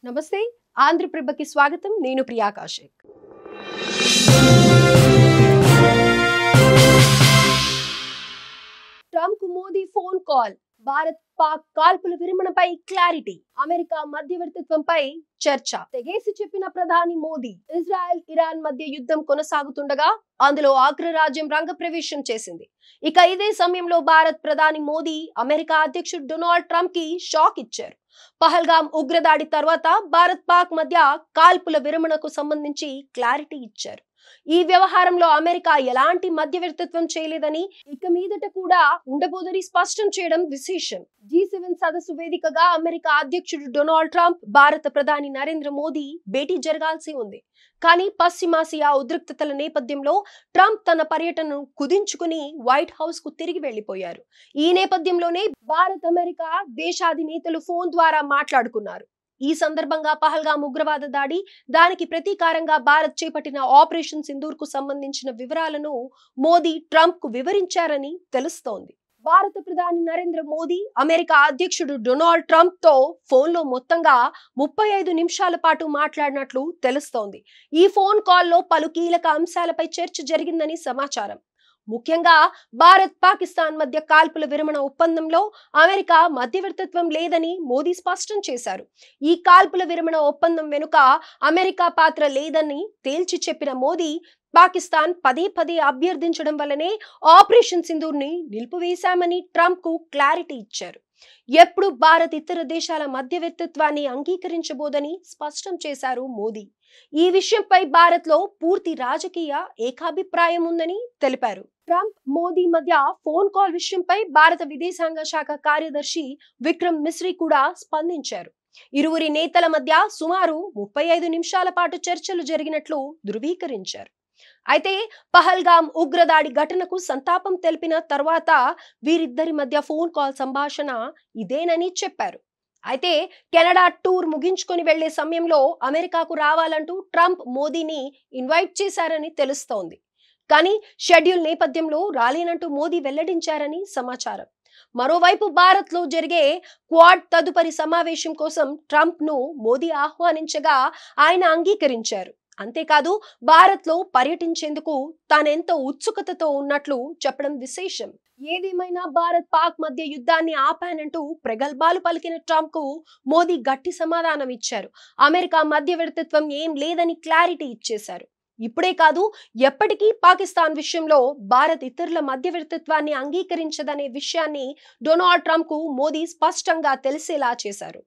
నమస్తే ఆంధ్రప్రభకి స్వాగతం నేను ప్రియా కౌశిక్ ట్రంప్ కు మోదీ ఫోన్ కాల్ భారత్ పాక్ కాల్పుల విరమణపై క్లారిటీ అమెరికా మధ్యవర్తిత్వంపై చర్చ తెగేసి చెప్పిన ప్రధాని మోదీ ఇజ్రాయెల్ ఇరాన్ మధ్య యుద్ధం కొనసాగుతుండగా అందులో అగ్రరాజ్యం రంగప్రవేశం చేసింది. ఇక ఇదే సమయంలో భారత్ ప్రధాని మోదీ అమెరికా అధ్యక్షుడు డొనాల్డ్ ట్రంప్ కి షాక్ ఇచ్చారు. పహల్గామ్ ఉగ్రదాడి తర్వాత భారత్ పాక్ మధ్య కాల్పుల విరమణకు సంబంధించి క్లారిటీ ఇచ్చారు. ఈ వ్యవహారంలో అమెరికా ఎలాంటి మధ్యవర్తిత్వం చేయలేదని ఇక మీదట కూడా ఉండబోదని స్పష్టం చేయడం విశేషం. G7 సదస్సు వేదికగా అమెరికా అధ్యక్షుడు డొనాల్డ్ ట్రంప్ భారత ప్రధాని నరేంద్ర మోదీ భేటీ జరగాల్సి ఉంది. కానీ పశ్చిమాసియా ఉద్రిక్తతల నేపథ్యంలో ట్రంప్ తన పర్యటనను కుదించుకుని వైట్ హౌస్ కు తిరిగి వెళ్లిపోయారు. ఈ నేపథ్యంలోనే భారత్ అమెరికా దేశాధినేతలు ఫోన్ ద్వారా మాట్లాడుకున్నారు. ఈ సందర్భంగా పహల్గామ్ ఉగ్రవాద దాడి, దానికి ప్రతీకారంగా భారత్ చేపట్టిన ఆపరేషన్ సింధూర్ కు సంబంధించిన వివరాలను మోదీ ట్రంప్ కు వివరించారని తెలుస్తోంది. భారత ప్రధాని నరేంద్ర మోదీ అమెరికా అధ్యక్షుడు డొనాల్డ్ ట్రంప్ తో ఫోన్ లో మొత్తంగా 35 నిమిషాల పాటు మాట్లాడినట్లు తెలుస్తోంది. ఈ ఫోన్ కాల్లో పలు కీలక అంశాలపై చర్చ జరిగిందని సమాచారం. ముఖ్యంగా భారత్ పాకిస్తాన్ మధ్య కాల్పుల విరమణ ఒప్పందంలో అమెరికా మధ్యవర్తిత్వం లేదని మోదీ స్పష్టం చేశారు. ఈ కాల్పుల విరమణ ఒప్పందం వెనుక అమెరికా పాత్ర లేదని తేల్చి చెప్పిన మోదీ పాకిస్తాన్ పదే పదే అభ్యర్థించడం వల్లనే ఆపరేషన్ సింధూర్ ని నిలిపివేశామని ట్రంప్ కు క్లారిటీ ఇచ్చారు. ఎప్పుడు భారత్ ఇతర దేశాల మధ్యవర్తిత్వాన్ని అంగీకరించబోదని స్పష్టం చేశారు మోదీ. ఈ విషయంపై భారత్ లో పూర్తి రాజకీయ ఏకాభిప్రాయం ఉందని తెలిపారు. ట్రంప్ మోదీ మధ్య ఫోన్ కాల్ విషయంపై భారత విదేశాంగ శాఖ కార్యదర్శి విక్రమ్ మిశ్రీ కూడా స్పందించారు. ఇరువురి నేతల మధ్య సుమారు 35 నిమిషాల పాటు చర్చలు జరిగినట్లు ధృవీకరించారు. అయితే పహల్గామ్ ఉగ్రదాడి ఘటనకు సంతాపం తెలిపిన తర్వాత వీరిద్దరి మధ్య ఫోన్ కాల్ సంభాషణ ఇదేనని చెప్పారు. అయితే కెనడా టూర్ ముగించుకొని వెళ్లే సమయంలో అమెరికాకు రావాలంటూ ట్రంప్ మోదీని ఇన్వైట్ చేశారని తెలుస్తోంది. కానీ షెడ్యూల్ నేపథ్యంలో రాలేనంటూ మోదీ వెల్లడించారని సమాచారం. మరోవైపు భారత్ లో జరిగే క్వాడ్ తదుపరి సమావేశం కోసం ట్రంప్ ను మోదీ ఆహ్వానించగా ఆయన అంగీకరించారు. అంతేకాదు భారత్ లో పర్యటించేందుకు తానెంతో ఉత్సుకతతో ఉన్నట్లు చెప్పడం విశేషం. ఏదేమైనా భారత్ పాక్ మధ్య యుద్ధాన్ని ఆపానంటూ ప్రగల్భాలు పలికిన ట్రంప్ కు మోదీ గట్టి సమాధానం ఇచ్చారు. అమెరికా మధ్యవర్తిత్వం ఏం లేదని క్లారిటీ ఇచ్చేశారు. ఇప్పుడే కాదు ఎప్పటికీ పాకిస్తాన్ విషయంలో భారత్ ఇతరుల మధ్యవర్తిత్వాన్ని అంగీకరించదనే విషయాన్ని డొనాల్డ్ ట్రంప్ కు మోదీ స్పష్టంగా తెలిసేలా చేశారు.